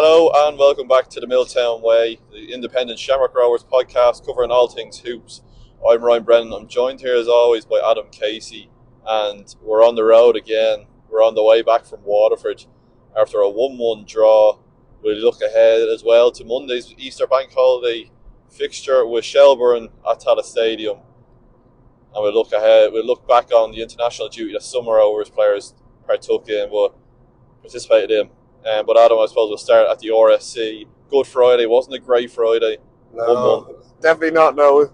Hello and welcome back to the Milltown Way, the independent Shamrock Rovers podcast covering all things hoops. I'm Ryan Brennan. I'm joined here as always by Adam Casey, and we're on the road again. We're on the way back from Waterford after a 1-1 draw. We'll look ahead as well to Monday's Easter Bank Holiday fixture with Shelburne at Tallaght Stadium. And we'll look ahead. We'll look back on the international duty that some Rovers players participated in. But Adam, I suppose we'll start at the RSC. Good Friday, wasn't a great Friday. No, definitely not. No.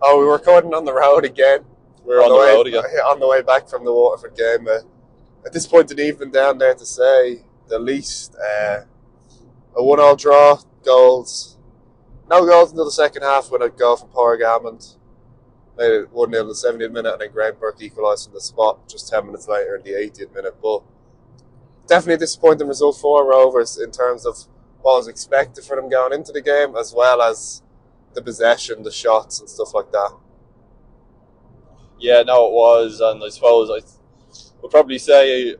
Oh, we were recording on the road again. We're on the road again. On the way back from the Waterford game. At this point, didn't even down there to say the least. A 1-1 draw, goals. No goals until the second half when a goal from Pádraig Hammond. Made it 1-0 in the 70th minute, and then Graham Burke equalised from the spot just 10 minutes later in the 80th minute. But definitely a disappointing result for Rovers in terms of what was expected for them going into the game, as well as the possession, the shots and stuff like that. Yeah, no, it was, and I suppose I would probably say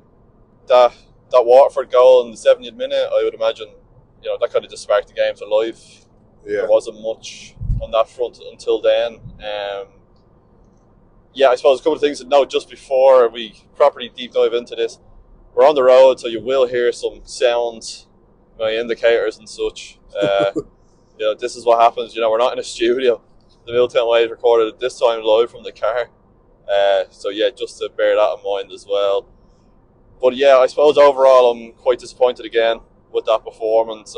that Waterford goal in the 70th minute, I would imagine, that kind of just sparked the game to life. Yeah. There wasn't much on that front until then. I suppose a couple of things to note just before we properly deep dive into this. We're on the road, so you will hear some sound, indicators and such. This is what happens. We're not in a studio. The Milltown Way is recorded this time live from the car. Just to bear that in mind as well. But I suppose overall I'm quite disappointed again with that performance.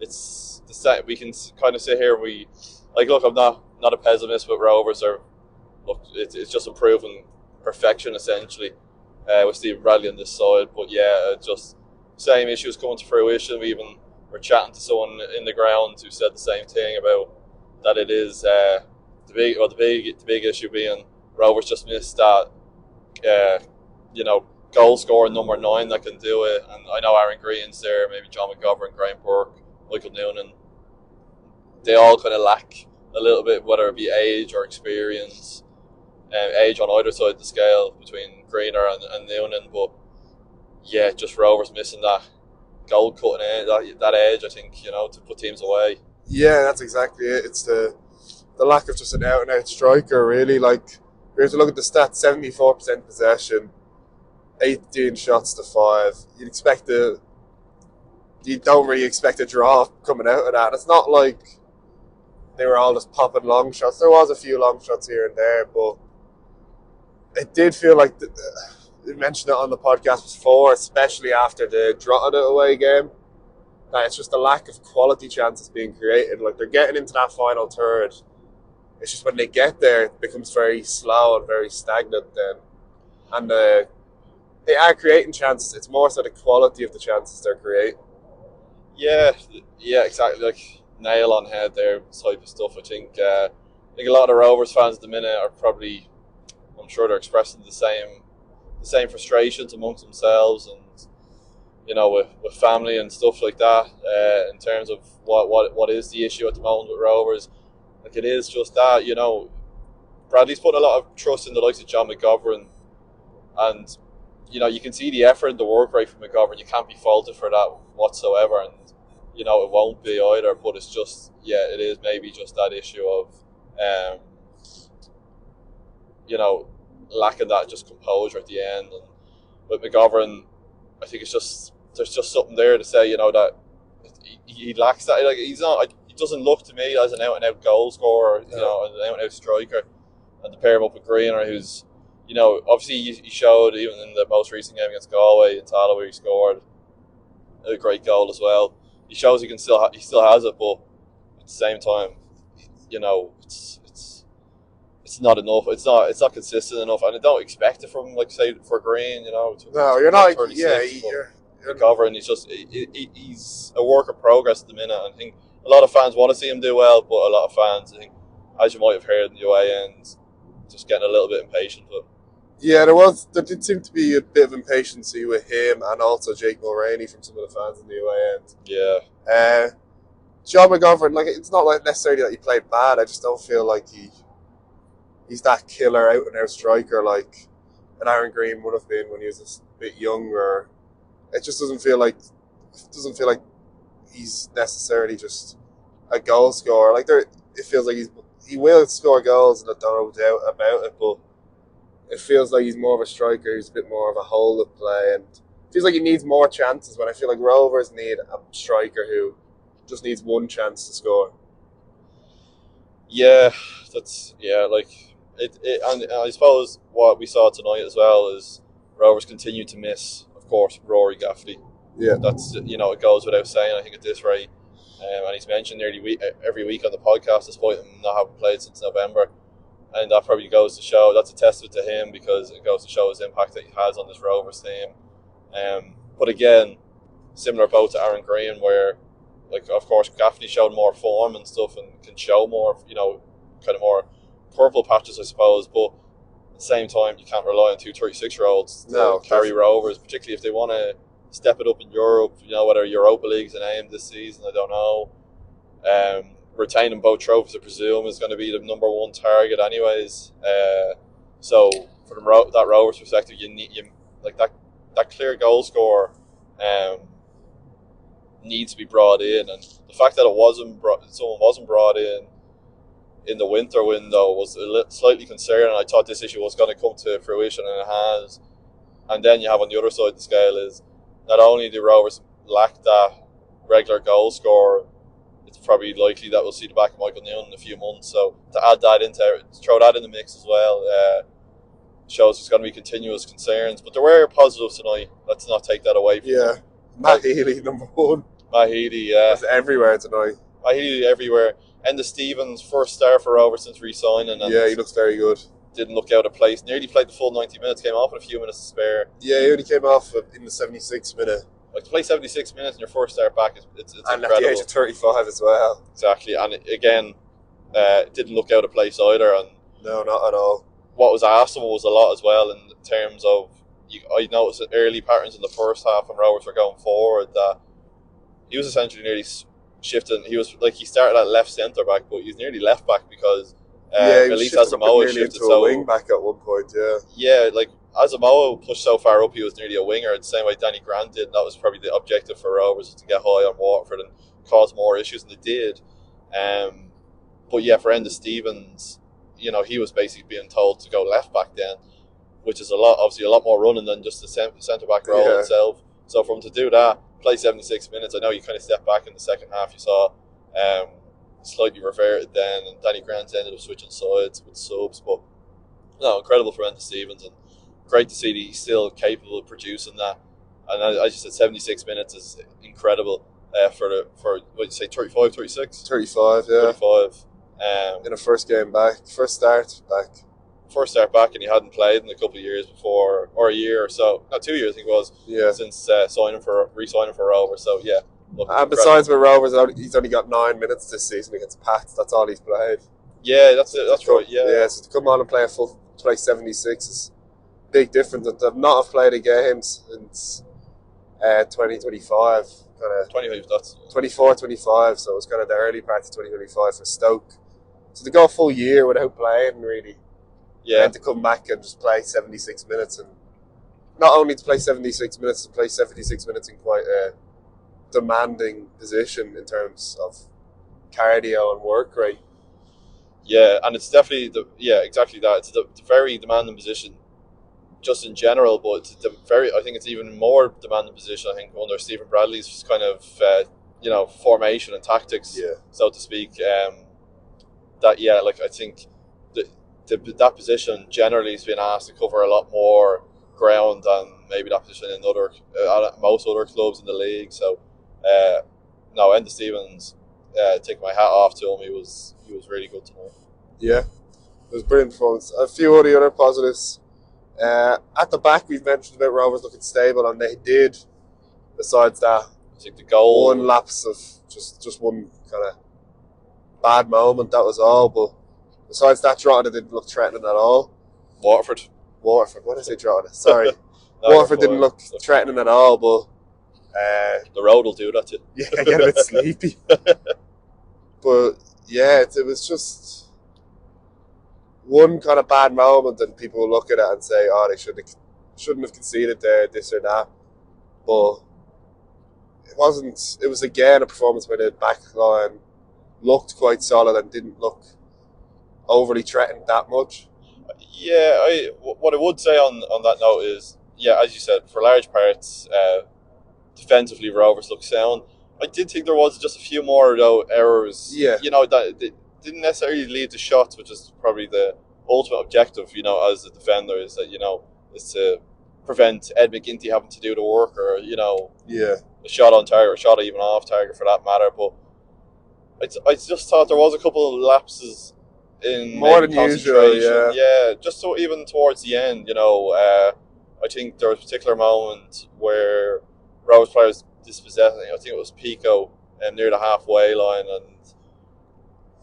We can kind of sit here. I'm not a pessimist with Rovers. It's just improving perfection essentially. With Stephen Bradley on this side, but just same issues coming to fruition. We even were chatting to someone in the ground who said the same thing about that. It is the big issue being Rovers just missed that goal scorer number 9 that can do it. And I know Aaron Green's there, maybe John McGovern, Graham Burke, Michael Noonan. They all kind of lack a little bit, whether it be age or experience. Age on either side of the scale between Greener and Noonan, but just Rovers missing that goal cutting edge, that edge, I think, to put teams away. Yeah, that's exactly it. It's the lack of just an out and out striker, really. Like, we have to look at the stats: 74% possession, 18 shots to 5. You don't really expect a draw coming out of that. It's not like they were all just popping long shots. There was a few long shots here and there, but it did feel like, we mentioned it on the podcast before, especially after the Drogheda away game, that it's just a lack of quality chances being created. Like, they're getting into that final third. It's just when they get there, it becomes very slow and very stagnant then. And they are creating chances. It's more so the quality of the chances they're creating. Yeah, exactly. Like, nail on head there type of stuff. I think a lot of Rovers fans at the minute are probably, I'm sure they're expressing the same frustrations amongst themselves and with family and stuff like that, in terms of what is the issue at the moment with Rovers. Like, it is just that, Bradley's put a lot of trust in the likes of John McGovern, and you can see the effort and the work rate from McGovern. You can't be faulted for that whatsoever, and it won't be either, but it's just, it is maybe just that issue of lacking that just composure at the end. And with McGovern, I think there's just something there to say, that he lacks that. Like, he doesn't look to me as an out and out goal scorer, an out and out striker. And to pair him up with Greener, who's, obviously he showed even in the most recent game against Galway in Tallaght where he scored a great goal as well. He shows he still has it, but at the same time, it's not enough. It's not consistent enough, and I don't expect it from, like, say, for Green. No, you're not. You're covering. He's a work in progress at the minute. I think a lot of fans want to see him do well, but a lot of fans, I think, as you might have heard in the away end, just getting a little bit impatient. But there did seem to be a bit of impatience with him and also Jake Mulroney from some of the fans in the away end. Yeah. John McGovern, like, it's not like necessarily that he played bad. I just don't feel like he's that killer out and out striker like an Aaron Green would have been when he was a bit younger. It just doesn't feel like he's necessarily just a goal scorer. Like it feels like he will score goals, and there's no doubt about it. But it feels like he's more of a striker who's a bit more of a hold-up play, and it feels like he needs more chances. When I feel like Rovers need a striker who just needs one chance to score. Yeah, like it. And I suppose what we saw tonight as well is Rovers continue to miss, of course, Rory Gaffney. Yeah, that's it goes without saying. I think at this rate, and he's mentioned nearly every week on the podcast, despite him not having played since November. And that probably goes to show, that's a testament to him, because it goes to show his impact that he has on this Rovers team. But again, similar boat to Aaron Green, where, like, of course, Gaffney showed more form and stuff and can show more, kind of more purple patches, I suppose. But at the same time, you can't rely on two 36-year-olds to carry Rovers, particularly if they want to step it up in Europe. Whether Europa League's an aim this season, I don't know. Retaining both trophies, I presume, is going to be the number one target, anyways. So from that Rovers perspective, you like that clear goal scorer needs to be brought in, and the fact that someone wasn't brought in the winter window was slightly concerning. I thought this issue was going to come to fruition, and it has. And then you have on the other side of the scale is not only do Rovers lack that regular goal scorer, it's probably likely that we'll see the back of Michael Noonan in a few months. So to add that throw that in the mix as well, shows there's going to be continuous concerns. But there were positives tonight. Let's not take that away from them. Matt Healy, number one. Matt Healy, yeah. He's everywhere tonight. Matt Healy everywhere. Enda Stevens, first star for Rovers since re-signing. Yeah, he looks very good. Didn't look out of place. Nearly played the full 90 minutes, came off in a few minutes to spare. Yeah, he only came off in the 76th minute. Like, to play 76 minutes in your first start back, it's and incredible. At the age of 35 as well. Exactly, and again, didn't look out of place either. And no, not at all. What was asked of him was a lot as well, in terms of, I noticed early patterns in the first half when Rovers were going forward, that he was essentially nearly shifting. He started at left centre back, but he's nearly left back because Elise Asamoah shifted to a wing back at one point. Yeah, like Asamoah pushed so far up, he was nearly a winger, the same way Danny Grant did. And that was probably the objective for Rovers, to get high on Waterford and cause more issues, and they did. But yeah, for Enda Stevens, he was basically being told to go left back then, which is obviously a lot more running than just the centre back role itself. So for him to do that, play 76 minutes, I know you kind of stepped back in the second half. You saw slightly reverted then, and Danny Grant ended up switching sides with subs. But no, incredible for Enda Stevens, and great to see that he's still capable of producing that. And I just said 76 minutes is incredible for what did you say, 35, 36? 35, yeah. 35. In a first start back. First start back, and he hadn't played in a couple of years before, or a year or so. No, 2 years I think it was. Yeah. Since re-signing for Rovers. So yeah. And besides with Rovers, he's only got 9 minutes this season against Pats. That's all he's played. Yeah, that's it. That's right. Yeah. Yeah. So to come on and play 76 is a big difference. And to not have played a game since 2025. Kind of 25. That's 24, 25. So it was kind of the early part of 2025 for Stoke. So to go a full year without playing, really. Yeah. And to come back and just play 76 minutes, and not only to play 76 minutes, to play 76 minutes in quite a demanding position in terms of cardio and work rate. Yeah, and it's definitely exactly that. It's a very demanding position, just in general, but I think it's even more demanding position, I think, under Stephen Bradley's kind of formation and tactics, so to speak. I think that position generally has been asked to cover a lot more ground than maybe that position in most other clubs in the league. So Enda Stevens, take my hat off to him. He was really good tonight. Yeah, it was brilliant performance. A few of the other positives. At the back, we've mentioned about Rovers looking stable, and they did. Besides that, I think the goal, one lapse of just one kind of bad moment, that was all. But besides that, Drogheda didn't look threatening at all. Waterford. What did I say, Drogheda? Sorry. Waterford didn't look threatening at all, but the road will do that to you. Yeah, I get a bit sleepy. But yeah, it was just one kind of bad moment, and people will look at it and say, "Oh, they shouldn't have conceded there, this or that." But it wasn't. It was again a performance where the back line looked quite solid and didn't look overly threatened that much. Yeah, what I would say on that note is, yeah, as you said, for large parts, defensively Rovers looked sound. I did think there was just a few more though errors. Yeah. That they didn't necessarily lead to shots, which is probably the ultimate objective. As a defender, is that is to prevent Ed McGinty having to do the work, or Yeah. a shot on target, or a shot even off target for that matter. But I just thought there was a couple of lapses in More maybe than usual, concentration. Yeah, just so even towards the end, I think there was a particular moment where Rovers players dispossessing. I think it was Pico near the halfway line, and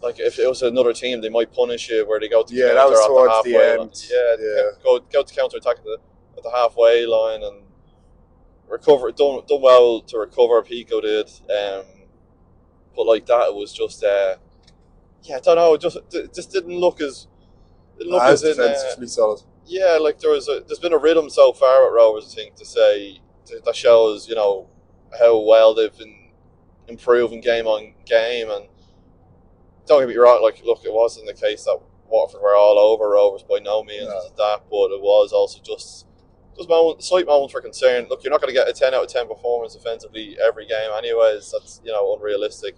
like if it was another team, they might punish you where they go to counter that was at towards the halfway the end. line. Go to counter attack at the halfway line and recover. Done well to recover. Pico did, but like that, it was just I don't know. It just didn't look as defensively solid. Yeah, like there's been a rhythm so far at Rovers, I think, that shows how well they've been improving game on game. And don't get me wrong, like look, it wasn't the case that Waterford were all over Rovers, by no means that, but it was also just slight moments for concern. Look, you're not going to get a 10 out of 10 performance offensively every game anyways. That's unrealistic.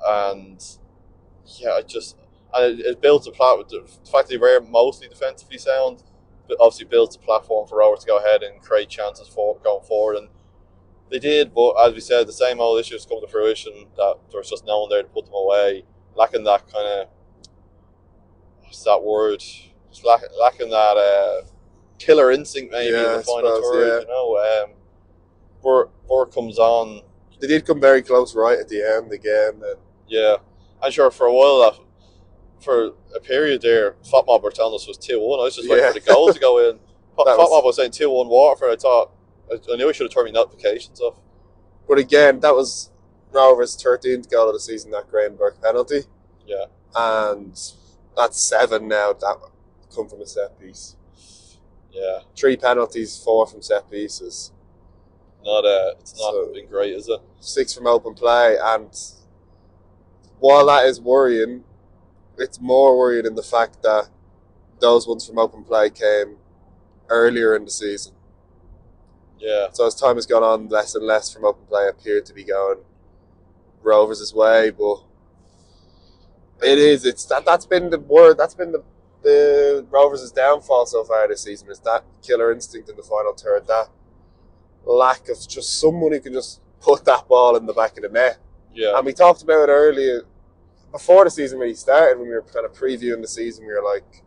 And it builds a platform. The fact they were mostly defensively sound, but obviously builds a platform for Rovers to go ahead and create chances for going forward. And they did, but as we said, the same old issues come to fruition, that there's just no one there to put them away. Lacking that kind of, what's that word? Just lacking that killer instinct maybe in the final third. Burke comes on. They did come very close right at the end again. Yeah, I'm sure for a while for a period there, FotMob were telling us was 2-1. I was just waiting for the goal to go in. FotMob was saying 2-1 Waterford. I thought, I knew I should have turned my notifications off. But again, that was Rovers' 13th goal of the season, that Graham Burke penalty. Yeah. And that's 7 now that come from a set piece. Yeah. 3 penalties, 4 from set pieces. It's not been great, is it? 6 from open play, and while that is worrying, it's more worrying in the fact that those ones from open play came earlier in the season. Yeah. So as time has gone on, less and less from open play appeared to be going Rovers' way, but that's been the word. That's been the Rovers' downfall so far this season, is that killer instinct in the final third, that lack of just someone who can just put that ball in the back of the net. Yeah. And we talked about it earlier, before the season really started, when we were kind of previewing the season, we were like,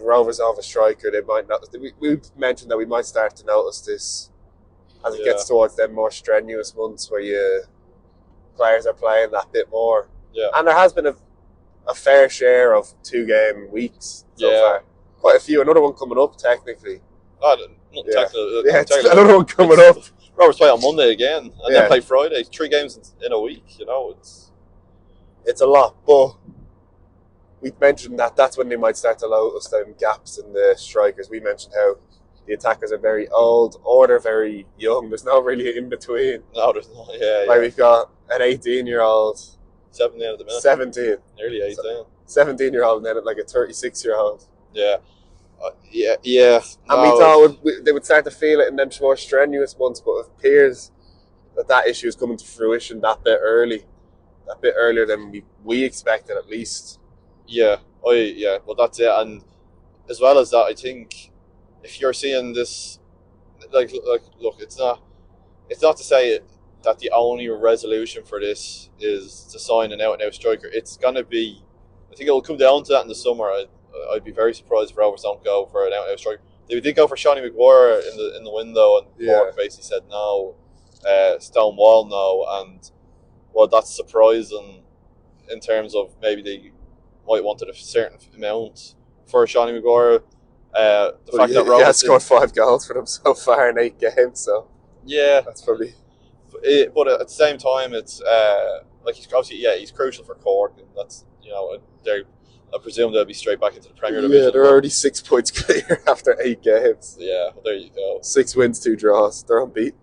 Rovers have a striker, they might not. We mentioned that we might start to notice this as it gets towards them more strenuous months where players are playing that bit more. Yeah. And there has been a fair share of 2-game weeks so far. Quite a few. Another one coming up, technically. Technically. Another one coming up. Rovers play on Monday again, and then play Friday. 3 games in a week, It's a lot, but we mentioned that's when they might start to notice them gaps in the strikers. We mentioned how the attackers are very old or they're very young. There's no really in between. No, there's not. Yeah. Like we've got an 18-year-old, 17 at the minute. 17, nearly 18. 17-year-old, and then like a 36-year-old. Yeah. Yeah. And we thought they would start to feel it in them more strenuous months, but it appears that issue is coming to fruition that bit earlier than we expected, at least. Yeah, well that's it. And as well as that, I think if you're seeing this, like look, it's not to say that the only resolution for this is to sign an out-and-out striker. It's gonna be, I think it will come down to that in the summer. I'd be very surprised if Rovers don't go for an out-and-out striker. They did go for Shawnee Maguire in the window, and Cork basically said no, Stonewall no, and well, that's surprising in terms of maybe they might wanted a certain amount for Shawnee Maguire. The fact that Rovers scored 5 goals for them so far in 8 games, so that's probably. But at the same time, it's like he's obviously he's crucial for Cork, and that's I presume they'll be straight back into the Premier Division. Yeah, they're already 6 points clear after 8 games. Yeah, well, there you go. 6 wins, 2 draws. They're unbeaten.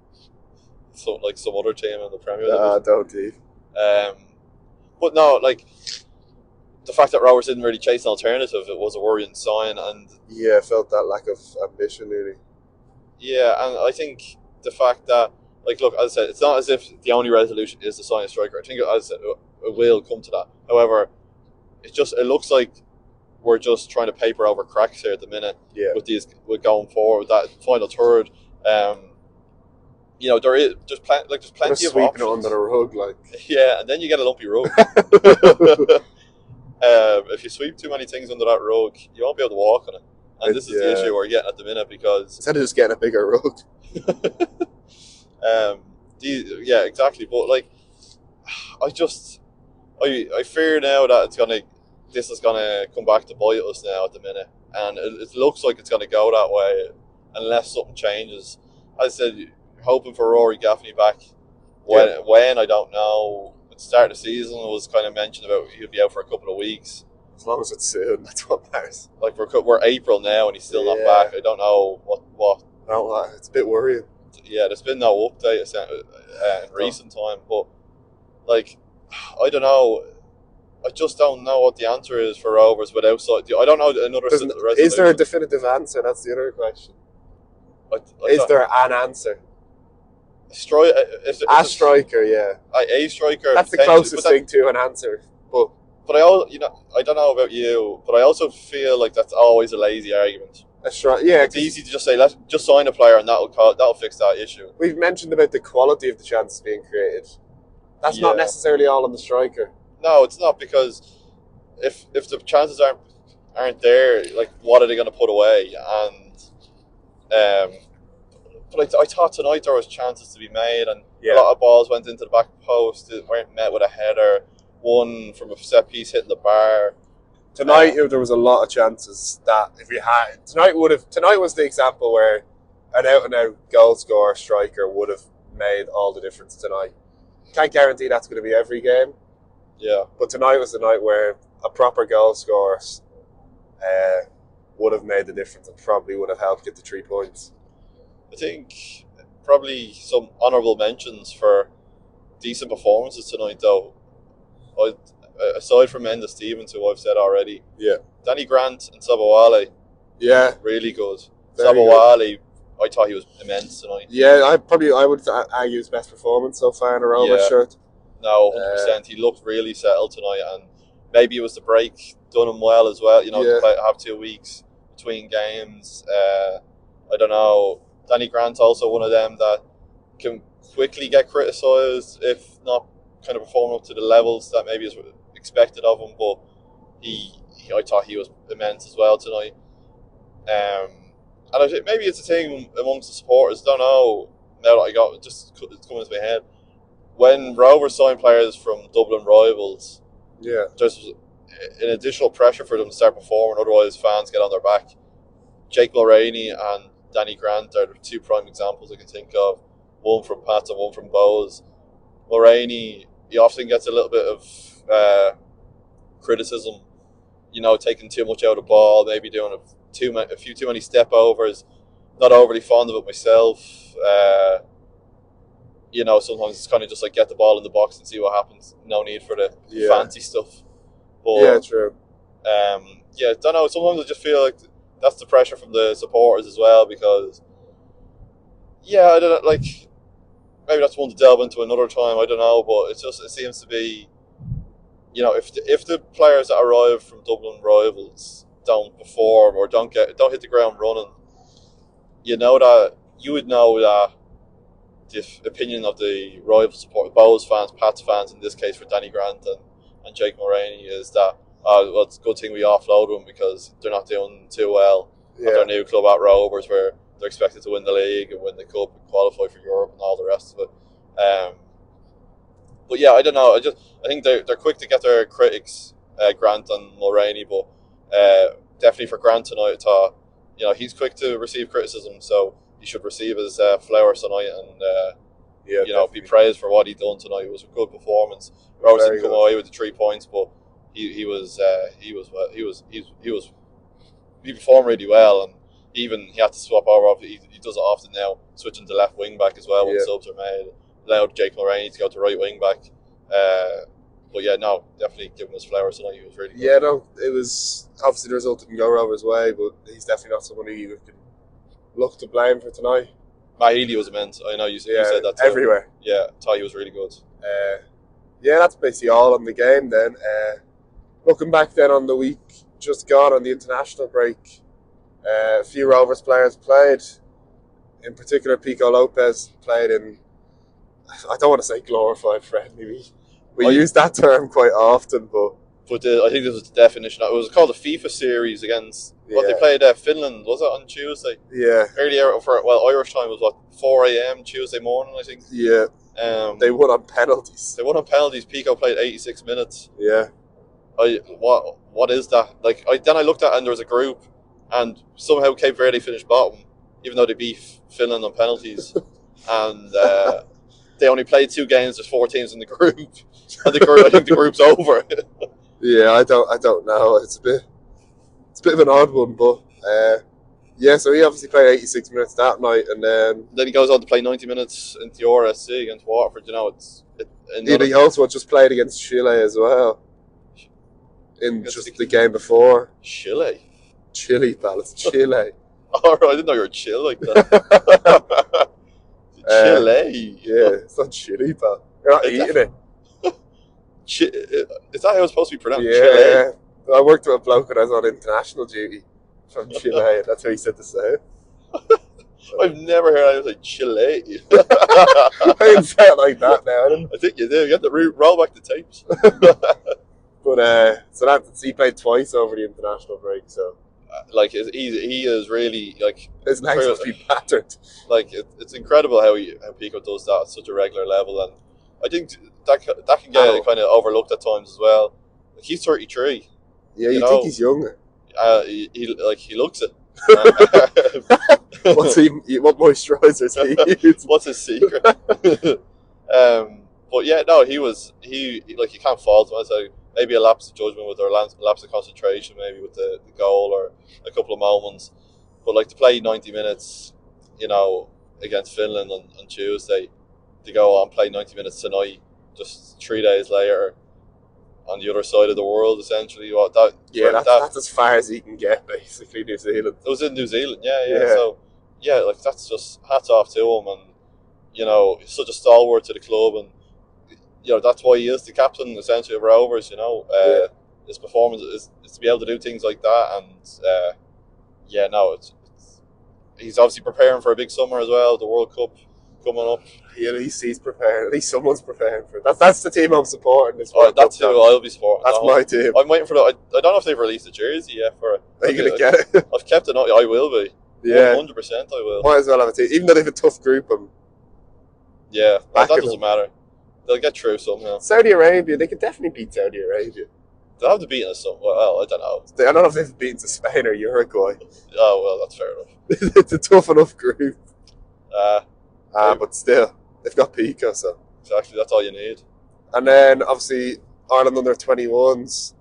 some other team in the Premier League. Don't he? But no, like the fact that Rovers didn't really chase an alternative, it was a worrying sign. And yeah, I felt that lack of ambition really. Yeah, and I think the fact that, like, look, as I said, it's not as if the only resolution is to sign a striker. I think, as I said, it will come to that. However, it looks like we're just trying to paper over cracks here at the minute. Yeah. With going forward with that final third. There's plenty of sweeping options. it under the rug, like. Yeah, and then you get a lumpy rug. If you sweep too many things under that rug, you won't be able to walk on it. And this is the issue we're getting at the minute, because instead of just getting a bigger rug. Yeah, exactly. But like, I fear now that this is gonna come back to bite us now at the minute, and it looks like it's gonna go that way unless something changes. As I said, hoping for Rory Gaffney back. When I don't know. At the start of the season, it was kind of mentioned about he'll be out for a couple of weeks. As long as it's soon, that's what matters. Like we're April now and he's still not back. I don't know what. No, it's a bit worrying. Yeah, there's been no update in recent time, but like, I don't know. I just don't know what the answer is for Rovers without. I don't know another resolution. Is there a definitive answer? That's the other question. Is there an answer? A striker, yeah. A striker. That's the closest thing to an answer. But I don't know about you, but I also feel like that's always a lazy argument. It's easy to just say, let's just sign a player and that'll fix that issue. We've mentioned about the quality of the chances being created. That's not necessarily all on the striker. No, it's not, because if the chances aren't there, like, what are they going to put away? And but I thought tonight there was chances to be made, and a lot of balls went into the back post, weren't met with a header. One from a set piece hitting the bar. Tonight there was a lot of chances that if we had tonight was the example where an out and out goal scorer striker would have made all the difference tonight. Can't guarantee that's going to be every game. Yeah. But tonight was the night where a proper goal scorer would have made the difference and probably would have helped get the 3 points. I think probably some honourable mentions for decent performances tonight, though. Aside from Enda Stevens, who I've said already, Danny Grant and Sabawale, really good. Sabawale, I thought he was immense tonight. Yeah, I would argue his best performance so far in a Rovers shirt. No, 100%. He looked really settled tonight, and maybe it was the break done him well as well. To have 2 weeks between games. I don't know. Danny Grant's also one of them that can quickly get criticised if not kind of performing up to the levels that maybe is expected of him, but I thought he was immense as well tonight. And I think maybe it's a thing amongst the supporters. Don't know. Now that it's coming into my head. When Rovers sign players from Dublin rivals, there's an additional pressure for them to start performing. Otherwise, fans get on their back. Jake Mulroney and Danny Grant are the 2 prime examples I can think of. One from Pats and one from Bowes. Mulroney, he often gets a little bit of criticism, taking too much out of the ball, maybe doing a few too many step overs. Not overly fond of it myself. Sometimes it's kind of just like get the ball in the box and see what happens. No need for the fancy stuff. But, true. Don't know. Sometimes I just feel like that's the pressure from the supporters as well, because I don't know, like, maybe that's one to delve into another time. I don't know, but it seems to be, if the players that arrive from Dublin rivals don't perform or don't hit the ground running, you would know that the opinion of the rival support, Bowes fans, Pats fans in this case for Danny Grant and Jake Mulroney, is that it's a good thing we offload them because they're not doing too well at their new club at Rovers, where they're expected to win the league and win the cup and qualify for Europe and all the rest of it. But I don't know. I think they're quick to get their critics, Grant and Mulroney, but definitely for Grant tonight, I thought he's quick to receive criticism, so he should receive his flowers tonight and be praised for what he done tonight. It was a good performance. Rovers didn't come away with the 3 points, but he performed really well, and even he had to swap over. He does it often now, switching to left wing back as well when subs are made. allowed Jake Mulroney to go to right wing back. But yeah, no, definitely give him his flowers tonight. He was really good. Yeah, no, it was obviously the result didn't go Rovers' way, but he's definitely not someone who you can look to blame for tonight. Matt Healy was immense. I know you said that too. Everywhere. Yeah, I thought he was really good. Yeah, that's basically all on the game then. Looking back then on the week just gone on the international break, a few Rovers players played. In particular, Pico Lopez played in, I don't want to say glorified friendly. We use that term quite often, but I think this was the definition. It was called the FIFA series against what they played Finland. Was it on Tuesday? Yeah. Earlier Irish time was 4 a.m. Tuesday morning, I think. Yeah. They won on penalties. Pico played 86 minutes. Yeah. What is that? Then I looked at it and there was a group, and somehow Cape Verde finished bottom, even though they beat Finland on penalties, and they only played 2 games. There's 4 teams in the group, and I think the group's over. Yeah, I don't know. It's a bit of an odd one, but so he obviously played 86 minutes that night, and then he goes on to play 90 minutes in the RSC against Waterford. He also just played against Chile as well in just the game before. Chile, pal, it's Chile. Oh, right, I didn't know you were chill like that. Chile, yeah, it's not Chile, pal. You're not eating it. Is that how it's supposed to be pronounced? Yeah, Chile? I worked with a bloke when I was on international duty from Chile. That's how he said to say it. I've never heard anyone say Chile. I didn't say it like that now. I think you do. You have to roll back the tapes. But so he played twice over the international break. So he is really his legs must be battered. It's incredible how Pico does that at such a regular level, and I think that can get kind of overlooked at times as well. He's 33. Yeah, you think he's younger. He looks it. What moisturizers he uses? What's his secret? But yeah, no, you can't fault him. So maybe a lapse of judgment with or lapse of concentration, maybe with the goal or a couple of moments. But to play 90 minutes, against Finland on Tuesday, to go on play 90 minutes tonight, just 3 days later, on the other side of the world, essentially. That's as far as he can get, basically, New Zealand. It was in New Zealand, yeah. So, that's just hats off to him, and, he's such a stalwart to the club, and, that's why he is the captain, essentially, of Rovers, His performance is to be able to do things like that, and, he's obviously preparing for a big summer as well, the World Cup coming up. Yeah, at least he's prepared. At least someone's preparing for it. That's the team I'm supporting. That's who I'll be supporting. That's my team. I'm waiting for I don't know if they've released a jersey yet for it. Are you going to get it? I've kept it. I will be. Yeah. 100% I will. Might as well have a team. Even though they have a tough group. Yeah, that doesn't matter. They'll get through somehow. Saudi Arabia, they could definitely beat Saudi Arabia. They'll have to beat us somewhere. Well, I don't know. I don't know if they've beaten Spain or Uruguay. Oh, well, that's fair enough. It's a tough enough group. But still, they've got Pico, so. Exactly, that's all you need. And then, obviously, Ireland under 21s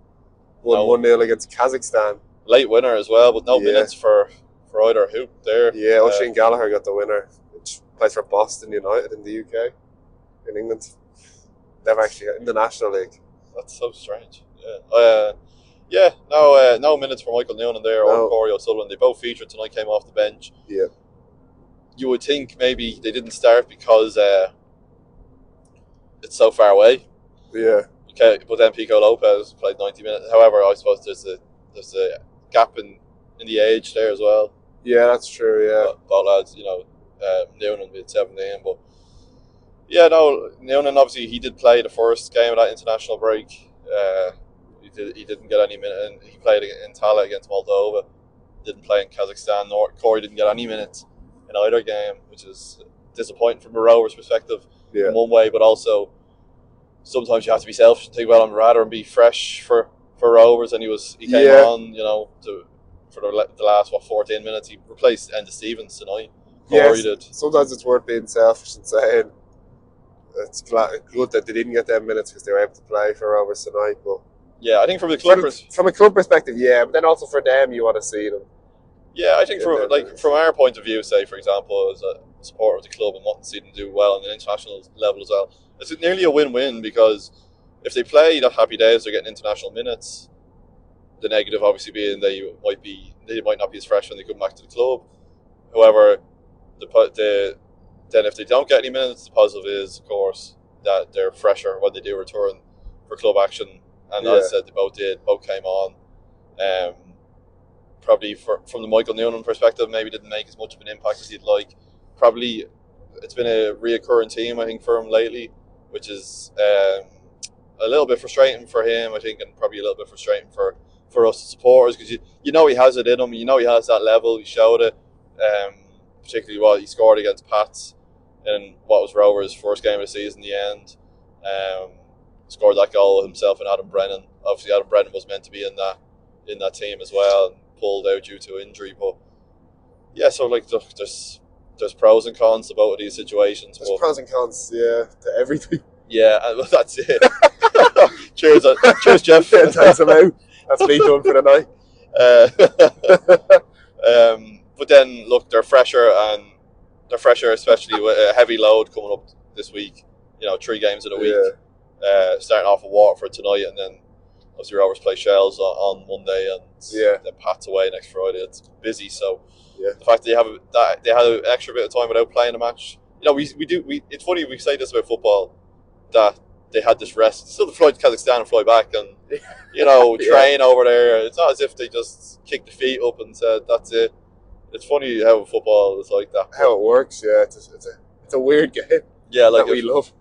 won 1-0 against Kazakhstan. Late winner as well, but no minutes for either hoop there. Yeah, O'Shane Gallagher got the winner, which plays for Boston United in the UK, in England. Never actually got in the National League. That's so strange. Yeah. No minutes for Michael Noonan there or Corey O'Sullivan. They both featured tonight, came off the bench. Yeah. You would think maybe they didn't start because it's so far away. Yeah. Okay, but then Pico Lopez played 90 minutes. However, I suppose there's a gap in the age there as well. Yeah, that's true. Yeah. Both lads, Noonan being 17, but Noonan obviously he did play the first game of that international break. He didn't get any minutes, and he played in Tala against Moldova. Didn't play in Kazakhstan. Nor Corey didn't get any minutes in either game, which is disappointing from a Rovers perspective in one way, but also sometimes you have to be selfish and think, well, I'm rather and be fresh for Rovers, and he came on, for the last 14 minutes. He replaced Enda Stevens tonight. Corey did. Sometimes it's worth being selfish and saying it's good that they didn't get them minutes because they were able to play for Rovers tonight, but yeah, I think from a club perspective, yeah, but then also for them, you want to see them. Yeah, I think from our point of view, say for example, as supporter of the club and wanting to see them do well on an international level as well. It's nearly a win-win, because if they play that happy days, they're getting international minutes. The negative obviously being they might not be as fresh when they come back to the club. However, then if they don't get any minutes, the positive is, of course, that they're fresher when they do return for club action. And as I said, they both came on. Probably from the Michael Noonan perspective, maybe didn't make as much of an impact as he'd like. Probably it's been a reoccurring theme, I think, for him lately, which is a little bit frustrating for him, I think, and probably a little bit frustrating for us supporters, because you know he has it in him, you know he has that level, he showed it, particularly what he scored against Pats in what was Rovers' first game of the season in the end. Scored that goal himself and Adam Brennan. Obviously Adam Brennan was meant to be in that team as well, and pulled out due to injury. But yeah, so like there's pros and cons to both of these situations. There's pros and cons, to everything. Yeah, that's it. Cheers, Jeff. Thanks a lot. That's me done for the night. But then look, they're fresher, especially with a heavy load coming up this week. 3 games in a week. Starting off with Waterford tonight, and then obviously Rovers play Shels on Monday, and then Pats away next Friday. It's busy, so the fact that they had an extra bit of time without playing a match. It's funny we say this about football, that they had this rest. Still, to fly to Kazakhstan and fly back, and train over there. It's not as if they just kicked the feet up and said that's it. It's funny how football is like that. How it works, it's a weird game. Yeah, like that we love.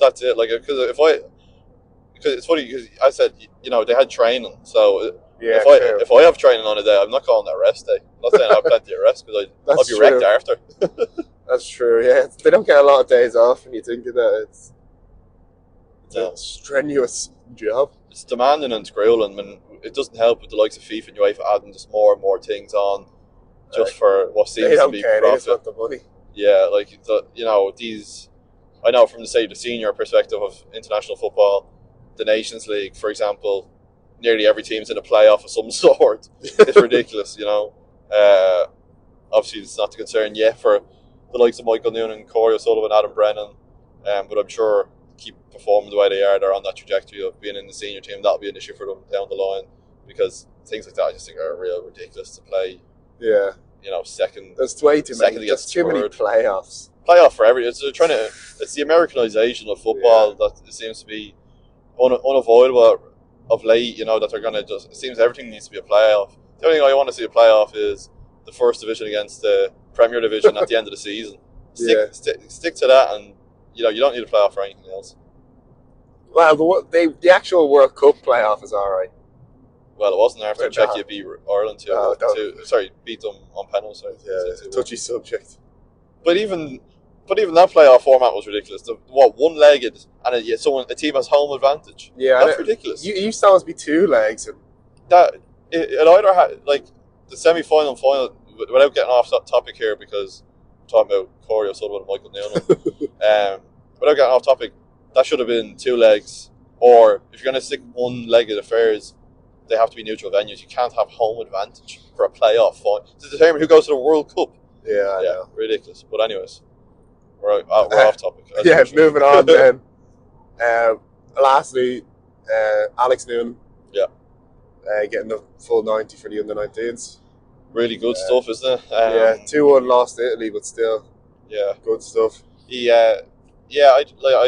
That's it. Like, because it's funny, because I said they had training, so if I have training on a day, I'm not calling that rest day. I'm not saying I have plenty of rest, because I'll be wrecked after. That's true. Yeah, they don't get a lot of days off when you think of that. It's a strenuous job. It's demanding and grueling. I mean, it doesn't help with the likes of FIFA and UEFA adding just more and more things on, just for what seems to be profit. They just want the money. Yeah, like these. I know from the senior perspective of international football, the Nations League, for example, nearly every team's in a playoff of some sort. It's ridiculous, Obviously, it's not the concern yet for the likes of Michael Noonan, Corey O'Sullivan, Adam Brennan, but I'm sure keep performing the way they are, they're on that trajectory of being in the senior team. That'll be an issue for them down the line, because things like that I just think are real ridiculous to play. Yeah. Second. There's way too many. There's too many playoffs. Playoff for every. It's the Americanization of football that it seems to be unavoidable of late. That they're gonna just. It seems everything needs to be a playoff. The only thing I want to see a playoff is the first division against the Premier Division at the end of the season. Stick to that, and you don't need a playoff for anything else. Well, the actual World Cup playoff is all right. Well, it wasn't after Czechia beat Ireland beat them on penalties. Touchy subject. But even that playoff format was ridiculous. One-legged, and a team has home advantage. Yeah, that's ridiculous. You used to always be 2 legs. It either had like the semi-final and final. Without getting off that topic here, because I'm talking about Corey O'Sullivan and Michael Noonan. Without getting off topic, that should have been 2 legs. Or if you're going to stick one-legged affairs, they have to be neutral venues. You can't have home advantage for a playoff final to determine who goes to the World Cup. Yeah, ridiculous. But anyways, we're off topic. Moving on then. Lastly, Alex Noonan. Yeah. Getting the full 90 for the under-19s. Really good stuff, isn't it? 2-1 lost to Italy, but still, good stuff. I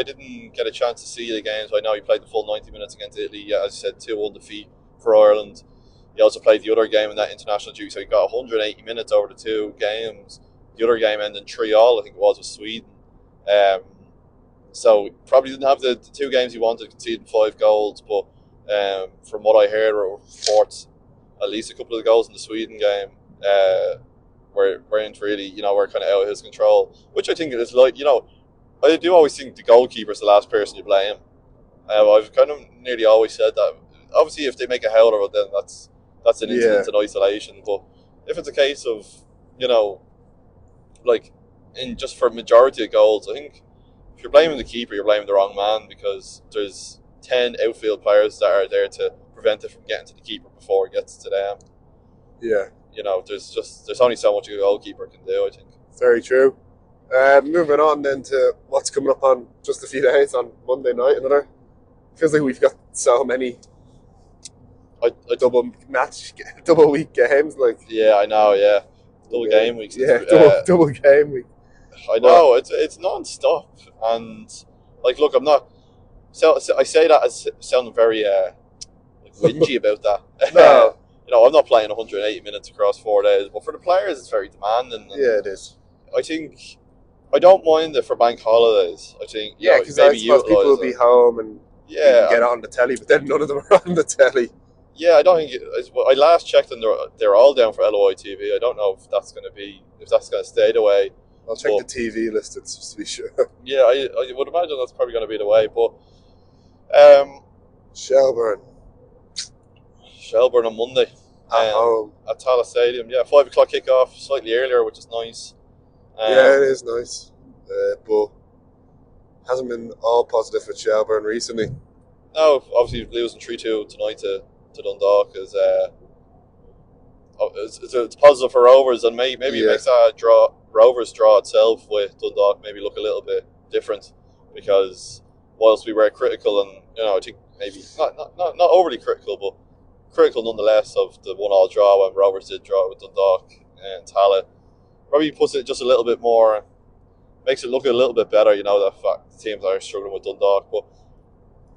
didn't get a chance to see the games. I know he played the full 90 minutes against Italy. Yeah, as I said, 2-1 defeat for Ireland. He also played the other game in that international duty, so he got 180 minutes over the 2 games. The other game ended 3-3, I think it was, with Sweden. So probably didn't have the 2 games he wanted, conceding 5 goals, but from what I heard, reports, at least a couple of the goals in the Sweden game weren't really, were kind of out of his control, which I think is like, I do always think the goalkeeper's the last person you blame. I've kind of nearly always said that. Obviously, if they make a howler, then that's an incident in isolation. But if it's a case of, just for majority of goals, I think if you're blaming the keeper, you're blaming the wrong man, because there's 10 outfield players that are there to prevent it from getting to the keeper before it gets to them. Yeah. There's only so much a goalkeeper can do, I think. Very true. Moving on then to what's coming up on just a few days on Monday night. Feels like we've got so many double week games. Like yeah, I know. Yeah, double game weeks. Yeah, double game week. I know it's non-stop, and like, look, I'm not. So I say that as sounding very whingy about that. No. I'm not playing 180 minutes across 4 days, but for the players, it's very demanding. Yeah, it is. I think I don't mind it for bank holidays. I think because I suppose people will be home and you can get on the telly, but then none of them are on the telly. Yeah, I don't think I last checked and they're all down for LOI TV. I don't know if that's going to stay the way. I'll check the TV list to be sure. Yeah, I would imagine that's probably going to be the way. But Shelburne on Monday at home at Tallaght Stadium. Yeah, 5 o'clock kickoff, slightly earlier, which is nice. Yeah, it is nice, but hasn't been all positive for Shelburne recently. No, obviously losing 3-2 tonight to Dundalk is it's positive for Rovers, and maybe it makes that Rovers draw itself with Dundalk maybe look a little bit different, because whilst we were critical, and I think maybe not overly critical, but critical nonetheless of the 1-1 draw when Rovers did draw with Dundalk and Tallaght, probably puts it just a little bit more, makes it look a little bit better. The fact the teams are struggling with Dundalk, but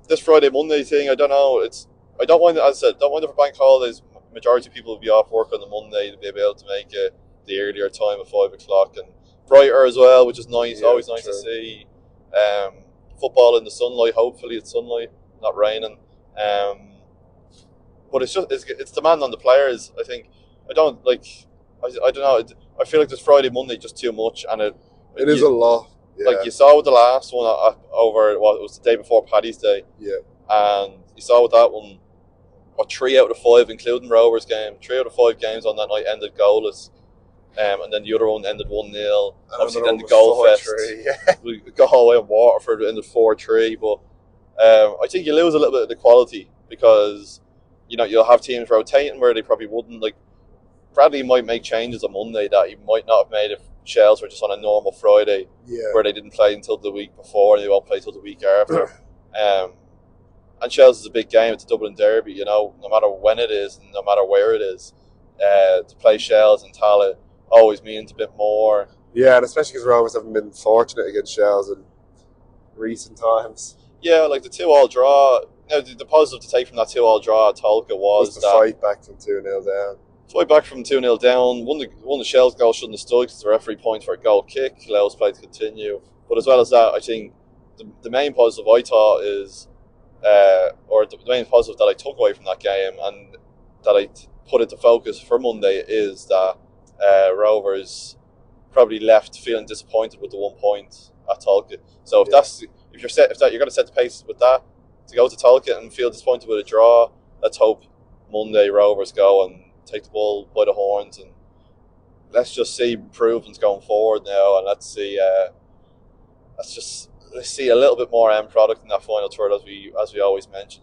this Friday Monday thing, I don't know. I don't mind it, as I said, don't mind it for bank holidays. Majority of people will be off work on the Monday to be able to make it the earlier time of 5 o'clock, and brighter as well, which is nice. Always nice to see football in the sunlight. Hopefully it's sunlight, not raining. But it's demand on the players. I think I don't know. I feel like this Friday Monday just too much, and it is a lot. Yeah. Like you saw with the last one over it was the day before Paddy's Day. Yeah. And you saw with that one, 3 out of 5, including Rovers game, 3 out of 5 games on that night ended goalless. And then the other one ended 1-0. Obviously, then the goal fest. We Galway and Waterford ended 4-3. But I think you lose a little bit of the quality, because you'll have teams rotating where they probably wouldn't. Like Bradley might make changes on Monday that he might not have made if Shels were just on a normal Friday, where they didn't play until the week before and they won't play until the week after. And Shels is a big game. It's a Dublin derby, no matter when it is and no matter where it is. To play Shels and Tallaght always means a bit more. Yeah, and especially because Rovers haven't been fortunate against Shels in recent times. Yeah, like the 2-2 draw. The positive to take from that 2-2 draw at Tolka was the fight back from 2-0 down. Fight back from 2-0 down. One of Shels' goals shouldn't have stood because the referee points for a goal kick, allows play to continue. But as well as that, I think the main positive I thought is, or the main positive that I took away from that game and that I put into focus for Monday, is that Rovers probably left feeling disappointed with the 1 point at Tolka. So if you're going to set the pace with that to go to Tolka and feel disappointed with a draw, let's hope Monday Rovers go and take the ball by the horns, and let's just see improvements going forward now, and let's see a little bit more end product in that final third, as we always mention.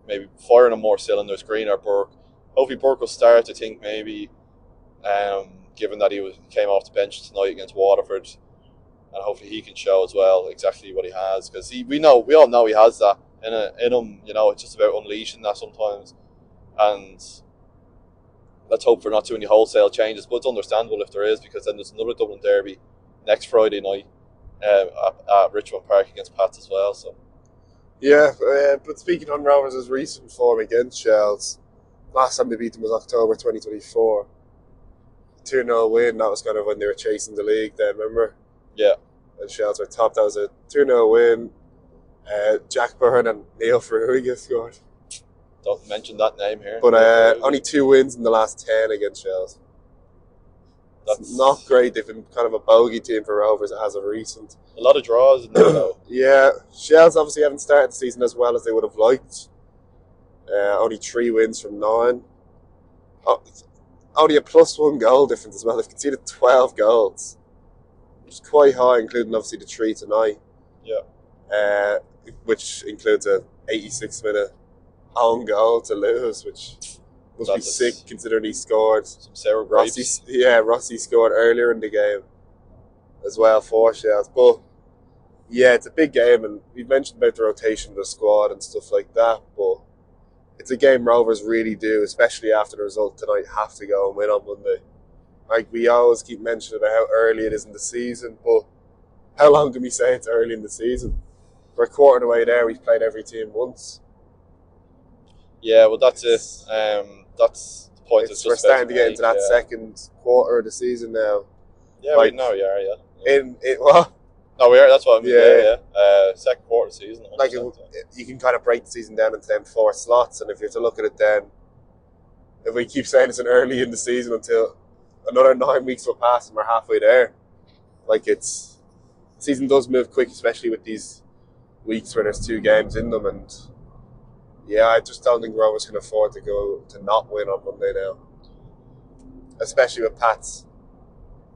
Maybe firing on more cylinders, Green or Burke. Hopefully Burke will start. I think maybe, given that he came off the bench tonight against Waterford, and hopefully he can show as well exactly what he has, because we all know he has that in him. It's just about unleashing that sometimes, and let's hope for not too many wholesale changes, but it's understandable if there is, because then there's another Dublin derby next Friday night at Richmond Park against Pats as well. So yeah, but speaking on Rovers' recent form against Shels, last time they beat them was October 2024. 2-0 win, that was kind of when they were chasing the league then, remember? Yeah. And Shels were top. That was a 2-0 win. Jack Byrne and Neil Ferrugia scored. Don't mention that name here. But only 2 wins in the last 10 against Shels. That's not great. They've been kind of a bogey team for Rovers as of recent. A lot of draws in there, though. Yeah, Shels obviously haven't started the season as well as they would have liked. Only 3 wins from 9. Only a +1 goal difference as well. They've conceded 12 goals, which is quite high, including obviously the 3 tonight. Yeah. Which includes a 86-minute own goal to lose, which must be sick considering he scored. Some sour grapes. Rossi scored earlier in the game. as well for Shels. But yeah, it's a big game, and we've mentioned about the rotation of the squad and stuff like that, but it's a game Rovers really do, especially after the result tonight, have to go and win on Monday. Like, we always keep mentioning about how early it is in the season, but how long can we say it's early in the season? We're a quarter of the way there, we've played every team once. Yeah, well, that's it. That's the point. We're starting to get into that second quarter of the season now. Yeah, like, no, yeah. In it, what? No, we are. That's what I mean. Yeah. Second quarter of the season. Like, you can kind of break the season down into them 4 slots, and if you have to look at it then, if we keep saying it's an early in the season until another 9 weeks will pass and we're halfway there, like, season does move quick, especially with these weeks where there's 2 games in them, and yeah, I just don't think Rovers can afford to not win on Monday now, especially with Pats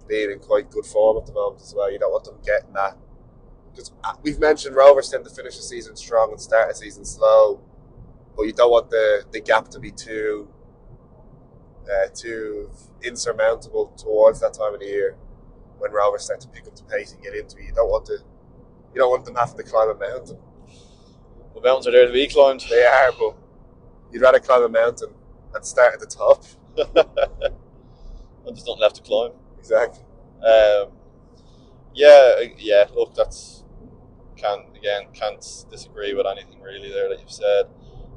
being in quite good form at the moment as well. You don't want them getting that, because we've mentioned Rovers tend to finish the season strong and start the season slow, but you don't want the gap to be too insurmountable towards that time of the year when Rovers start to pick up the pace and get into it. You don't want them having to climb a mountain. The mountains are there to be climbed. They are, but you'd rather climb a mountain and start at the top. And there's nothing left to climb. Exactly. Yeah. Look, can't disagree with anything really there that you've said.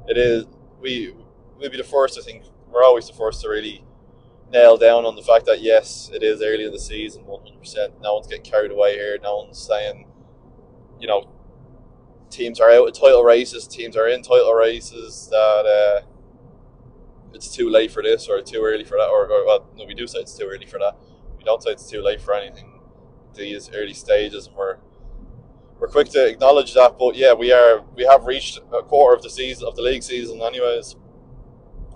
It is. We'll be the first. I think we're always the first to really nail down on the fact that yes, it is early in the season, 100%. No one's getting carried away here. No one's saying, teams are out of title races. Teams are in title races. That it's too late for this or too early for that. Or well, no, we do say it's too early for that. We don't say it's too late for anything. These early stages, and we're quick to acknowledge that. But yeah, we have reached a quarter of the league season, anyways.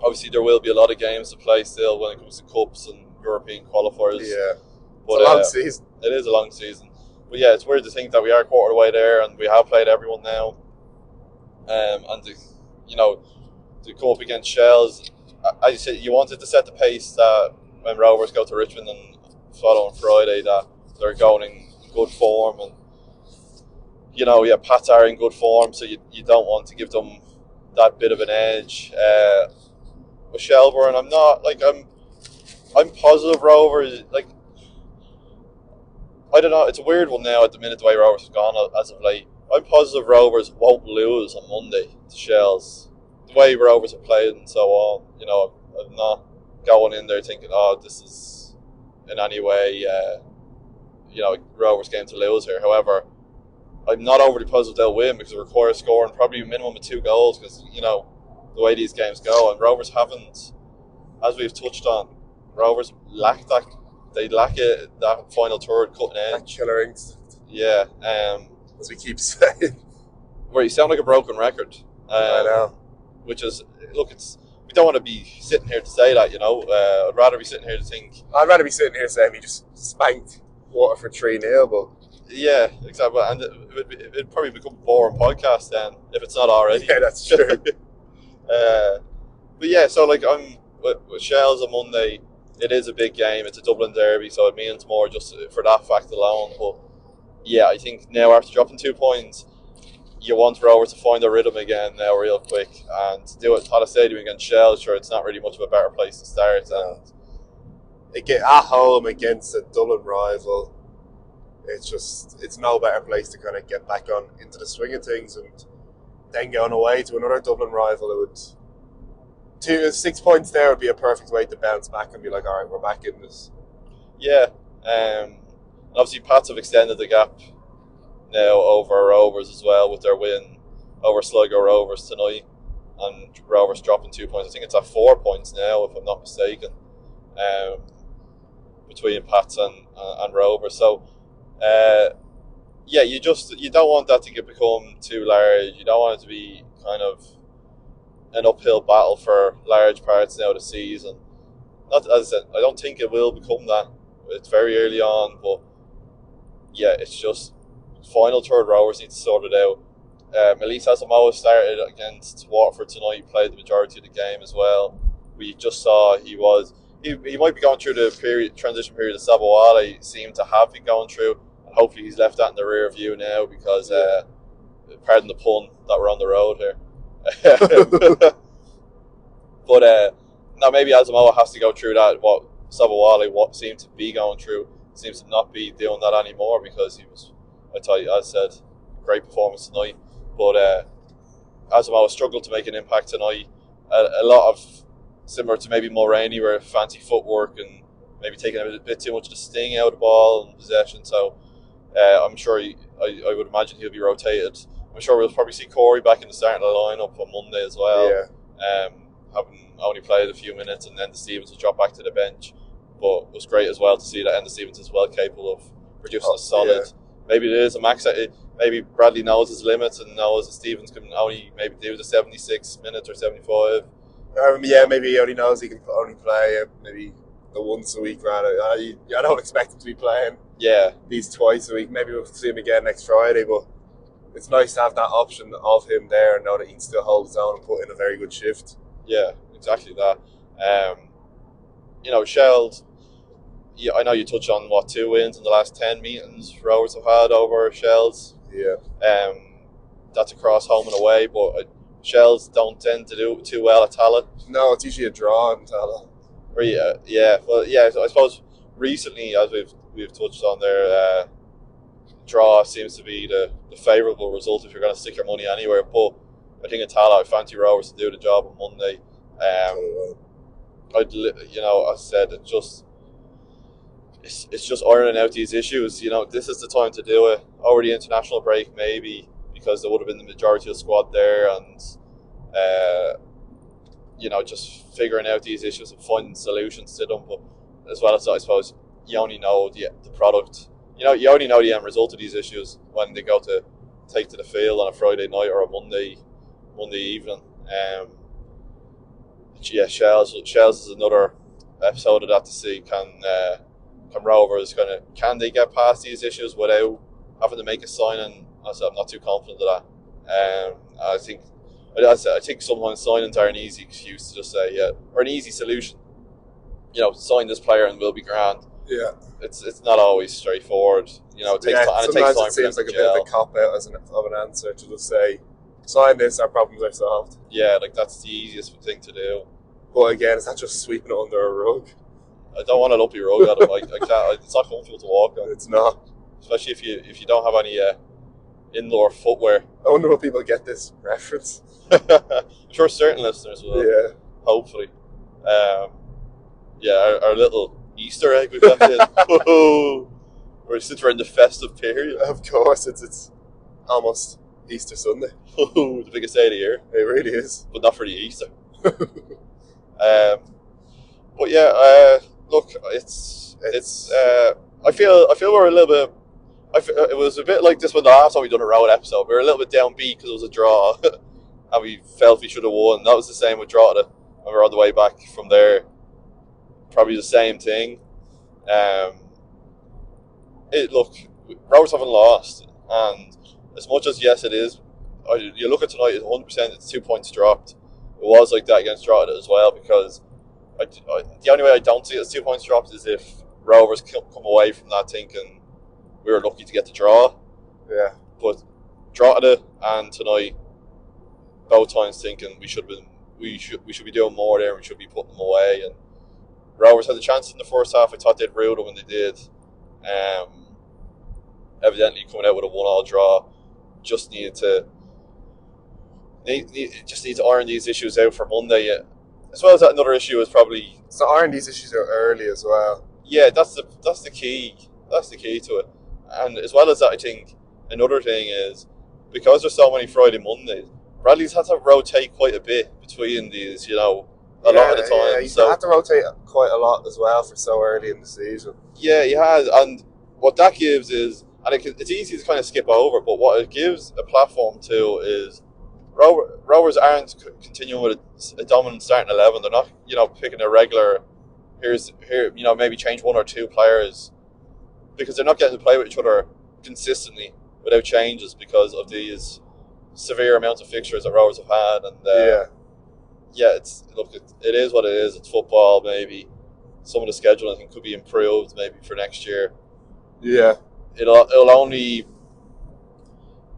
Obviously, there will be a lot of games to play still when it comes to cups and European qualifiers. Yeah, it's a long season. It is a long season. But yeah, it's weird to think that we are a quarter of the way there, and we have played everyone now. And to come up against Shels, as you said, you wanted to set the pace that when Rovers go to Richmond and follow on Friday, that they're going in good form, and Pats are in good form, so you don't want to give them that bit of an edge. With Shelbourne, I'm positive Rovers, I don't know, it's a weird one now at the minute the way Rovers have gone as of late. I'm positive Rovers won't lose on Monday to Shels. The way Rovers have played and so on, I'm not going in there thinking, this is in any way, Rovers game to lose here. However, I'm not overly positive they'll win because it requires scoring probably a minimum of 2 goals because, the way these games go, and Rovers haven't, as we've touched on, Rovers lack that. They lack that final third cutting edge. That killer instinct. Yeah. As we keep saying. Where you sound like a broken record. I know. Which is, look, we don't want to be sitting here to say that, I'd rather be sitting here to think. I'd rather be sitting here saying we just spanked Waterford 3-0, but. Yeah, exactly. And it'd probably become a boring podcast then, if it's not already. Yeah, that's true. But yeah, so I'm with Shels on Monday. It is a big game. It's a Dublin derby, so it means more just for that fact alone. But yeah, I think now after dropping 2 points, you want Rovers to find their rhythm again now real quick and do it at a stadium against Shels. Sure, it's not really much of a better place to start. And at home against a Dublin rival, it's no better place to kind of get back on into the swing of things, and then going away to another Dublin rival, 6 points there would be a perfect way to bounce back and be like, all right, we're back in this. Yeah, obviously Pats have extended the gap now over Rovers as well with their win over Sligo Rovers tonight, and Rovers dropping 2 points. I think it's at 4 points now, if I'm not mistaken, between Pats and Rovers. So, you don't want that to become too large. You don't want it to be kind of an uphill battle for large parts now of the season. Not as I said, I don't think it will become that. It's very early on, but yeah, it's just final third Rovers need to sort it out. Elise Asamoah started against Waterford tonight. He played the majority of the game as well. We just saw he might be going through the transition period that Sabawale seemed to have been going through. And hopefully he's left that in the rear view now because, pardon the pun, that we're on the road here. But no, maybe Asamoah has to go through that. What Sabawale seemed to be going through seems to not be doing that anymore because he was, I tell you, as I said, great performance tonight. But Asamoah struggled to make an impact tonight. A lot of similar to maybe Mulroney, where fancy footwork and maybe taking a bit too much of the sting out of the ball and possession. So I'm sure I would imagine he'll be rotated. I'm sure we'll probably see Corey back in the starting lineup on Monday as well. Yeah. Having only played a few minutes, and then the Stevens will drop back to the bench. But it was great as well to see that Enda Stevens is well capable of producing a solid. Yeah. Maybe it is a max. Maybe Bradley knows his limits and knows that Stevens can only maybe do the 76 minutes or 75. Maybe he only knows he can only play maybe the once a week. I don't expect him to be playing these twice a week. Maybe we'll see him again next Friday, but it's nice to have that option of him there and know that he can still hold his own and put in a very good shift. Yeah, exactly that. Shels, I know you touched on 2 wins in the last 10 meetings Rovers have had over Shels. Yeah. That's across home and away, but Shels don't tend to do too well at Tallaght. No, it's usually a draw in Tallaght. So I suppose recently, as we've touched on there, draw seems to be the favourable result if you're going to stick your money anywhere. But I think at Tallaght, I fancy Rovers to do the job on Monday. I said it's just ironing out these issues. This is the time to do it over the international break, maybe, because there would have been the majority of the squad there, and just figuring out these issues and finding solutions to them. But as well as that, I suppose you only know the product. You only know the end result of these issues when they go to take to the field on a Friday night or a Monday evening. Shels is another episode of that to see. Can Rovers can they get past these issues without having to make a signing? I'm not too confident of that. I think sometimes signings are an easy excuse to just say or an easy solution. Sign this player and we'll be grand. Yeah, it's not always straightforward. It takes time. Sometimes it seems like a bit of a cop out of an answer to just say, sign this, our problems are solved. Yeah, that's the easiest thing to do. But again, it's not just sweeping it under a rug. I don't want an uppy rug out of it. I can't. It's not comfortable to walk on. It's not, especially if you don't have any indoor footwear. I wonder will people get this reference. I'm sure certain listeners will. Yeah, hopefully. Our little Easter egg we've got in. Since we're in the festive period. Of course, it's almost Easter Sunday. The biggest day of the year. It really is. But not for the Easter. Look, it's. I feel we're a little bit. It was a bit like this when the last time we done a road episode. We were a little bit downbeat because it was a draw, and we felt we should have won. That was the same with Drogheda, and we were on the way back from there. Probably the same thing. Rovers haven't lost, and as much as yes, it is. You look at tonight, it's 100%. It's 2 points dropped. It was like that against Drogheda as well, because the only way I don't see it as 2 points dropped is if Rovers come away from that thinking we were lucky to get the draw. Yeah. But Drogheda and tonight, both times thinking we should be doing more there. We should be putting them away. And Rovers had a chance in the first half. I thought they'd rule them when they did. Evidently coming out with a 1-1 draw. Just need to iron these issues out for Monday. As well as that, another issue is probably iron these issues out early as well. Yeah, that's the key. That's the key to it. And as well as that, I think another thing is because there's so many Friday Mondays, Bradley's had to rotate quite a bit between these. A lot of the time. Yeah, he's had to rotate quite a lot as well for so early in the season. Yeah, he has, and what that gives is, and it's easy to kind of skip over, but what it gives a platform to is Rovers aren't continuing with a dominant starting 11. They're not, picking a regular. Maybe change one or two players, because they're not getting to play with each other consistently without changes because of these severe amounts of fixtures that Rovers have had. And it is what it is. It's football. Maybe some of the scheduling I think could be improved maybe for next year. Yeah. it'll only,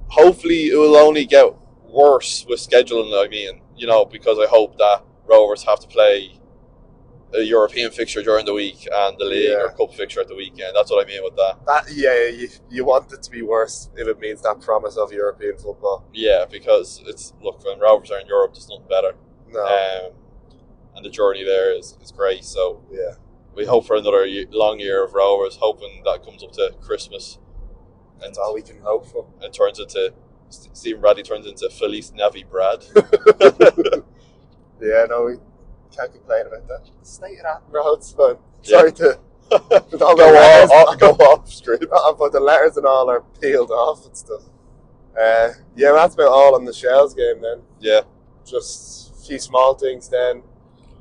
hopefully it will only get worse with scheduling. I mean, because I hope that Rovers have to play a European fixture during the week and the league or cup fixture at the weekend. That's what I mean with that. You want it to be worse if it means that promise of European football. Yeah, because when Rovers are in Europe, there's nothing better. No. And the journey there is great. So yeah, we hope for another long year of Rovers, hoping that comes up to Christmas. That's all we can hope for. And Stephen Bradley turns into Felice Navi Brad. Yeah, no, we can't complain about that. State of that road's fun. Sorry to go off script. But the letters and all are peeled off and stuff. That's about all on the Shels game then. Yeah. Just a few small things then.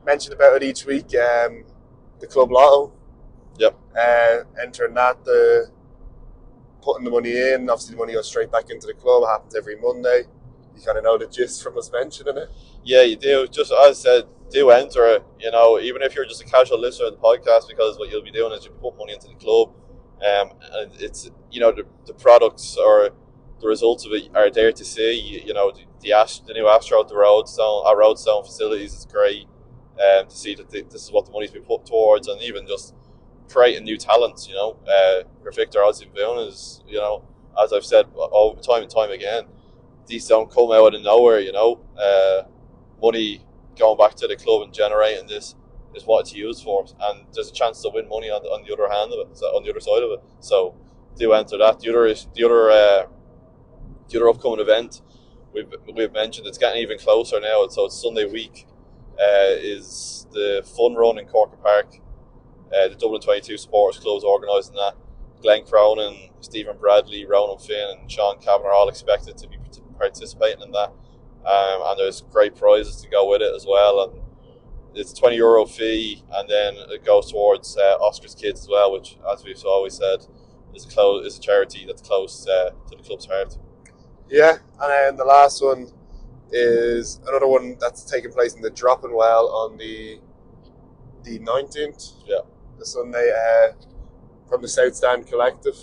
Mention about it each week. The club lotto. Yep. Entering that, putting the money in. Obviously, the money goes straight back into the club. It happens every Monday. You kind of know the gist from us mentioning it. Yeah, you do. Just as I said, do enter it. Even if you're just a casual listener of the podcast, because what you'll be doing is you put money into the club, and it's the products or the results of it are there to see. The new Astro at the Roadstone facilities is great. To see that this is what the money's been put towards, and even just creating new talents. For Victor Ozymbun is, as I've said time and time again, these don't come out of nowhere. Money going back to the club and generating this is what it's used for, and there's a chance to win money on the other hand of it, on the other side of it. So do enter that. The other upcoming event we've mentioned, it's getting even closer now. So it's Sunday week. Is the fun run in Corker Park. The Dublin 22 Supporters Club's organising that. Glenn Cronin, Stephen Bradley, Ronan Finn and Sean Cavan are all expected to be participating in that. And there's great prizes to go with it as well. And it's a €20 fee, and then it goes towards Oscar's Kids as well, which, as we've always said, is a charity that's close to the club's heart. Yeah, and then the last one is another one that's taking place in the Dropping Well on the 19th. Yeah. The Sunday from the South Stand Collective.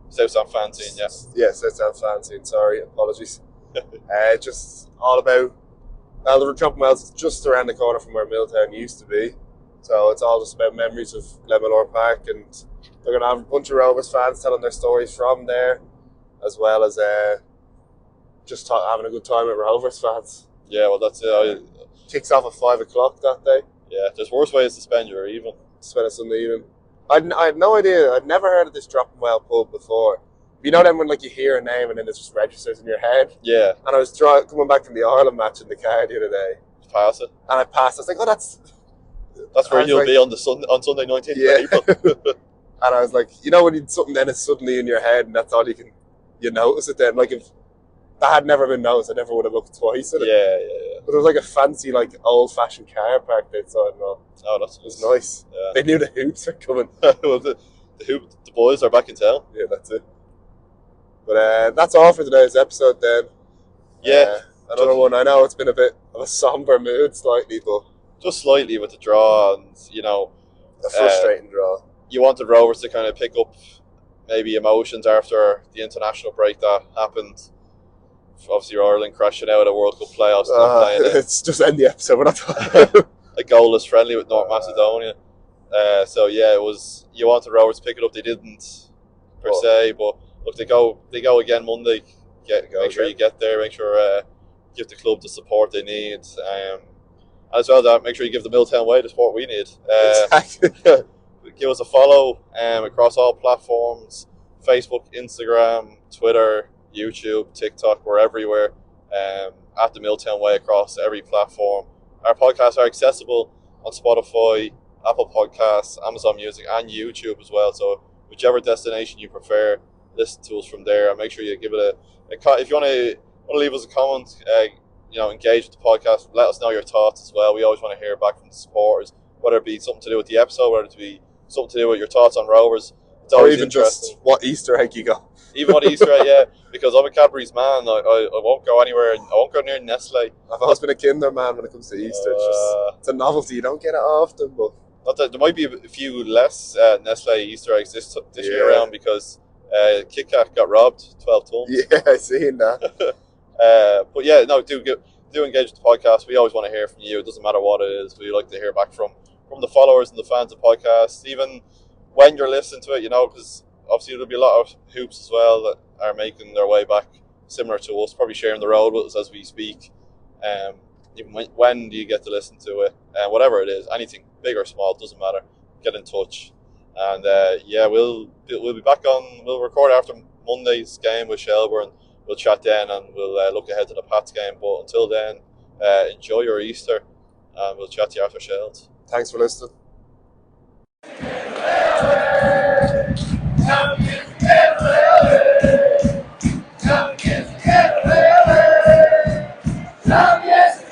South Stand fanzine, yeah. Yeah, South Stand fanzine, sorry, apologies. Just all about, the Dropping Well's just around the corner from where Milltown used to be. So it's all just about memories of Glenmalure Park, and they're going to have a bunch of Rovers fans telling their stories from there, as well as just having a good time with Rovers fans. Yeah, well, that's it. Kicks off at 5 o'clock that day. Yeah, there's worse ways to spend your evening. Spend a Sunday evening. I had no idea. I'd never heard of this Dropping Well pub before. You know them when you hear a name and then it just registers in your head? Yeah. And I was coming back from the Ireland match in the car the other day. Pass it. And I passed. I was like, oh, that's where you'll be on Sunday 19th of April. And I was like, when something then is suddenly in your head and that's all you notice it then. Like, if that had never been noticed, I never would have looked twice at it. Yeah. But there was like a fancy, old-fashioned car parked outside and all. Oh, it was nice. Yeah. They knew the hoops were coming. Well, the boys are back in town. Yeah, that's it. But that's all for today's episode then. Yeah. Another one. I know it's been a bit of a somber mood slightly, but just slightly with the draw and, a frustrating draw. You wanted Rovers to kind of pick up maybe emotions after the international break that happened. Obviously, Ireland crashing out of World Cup playoffs. It's just end the episode. We're not talking. A goalless friendly with North Macedonia. So yeah, it was. You wanted Rovers to pick it up. They didn't per se, but look, they go again Monday. Make sure you get there. Make sure give the club the support they need. As well as that, make sure you give the Milltown Way the support we need. Exactly. Give us a follow across all platforms: Facebook, Instagram, Twitter, YouTube, TikTok. We're everywhere. At the Milltown Way across every platform. Our podcasts are accessible on Spotify, Apple Podcasts, Amazon Music, and YouTube as well. So whichever destination you prefer, listen to us from there. And make sure you give it if you want to leave us a comment, engage with the podcast. Let us know your thoughts as well. We always want to hear back from the supporters, whether it be something to do with the episode, whether it be something to do with your thoughts on Rovers. It's always even interesting. Just what Easter egg you got. Even what Easter egg, yeah. Because I'm a Cadbury's man. I won't go anywhere. I won't go near Nestle. I've always been a Kinder man when it comes to Easter. It's a novelty. You don't get it often, but not that, there might be a few less Nestle Easter eggs this year around because Kit Kat got robbed 12 times. Yeah, I seen that. But yeah, no, do engage with the podcast. We always want to hear from you. It doesn't matter what it is. We like to hear back from the followers and the fans of podcasts, even when you're listening to it, because obviously there'll be a lot of hoops as well that are making their way back similar to us, probably sharing the road with us as we speak. Even when do you get to listen to it? Whatever it is, anything big or small, doesn't matter. Get in touch, and we'll be back on. We'll record after Monday's game with Shelburne. We'll chat then, and we'll look ahead to the Pats game. But until then, enjoy your Easter, and we'll chat to you after Shels. Thanks for listening. Love, yes,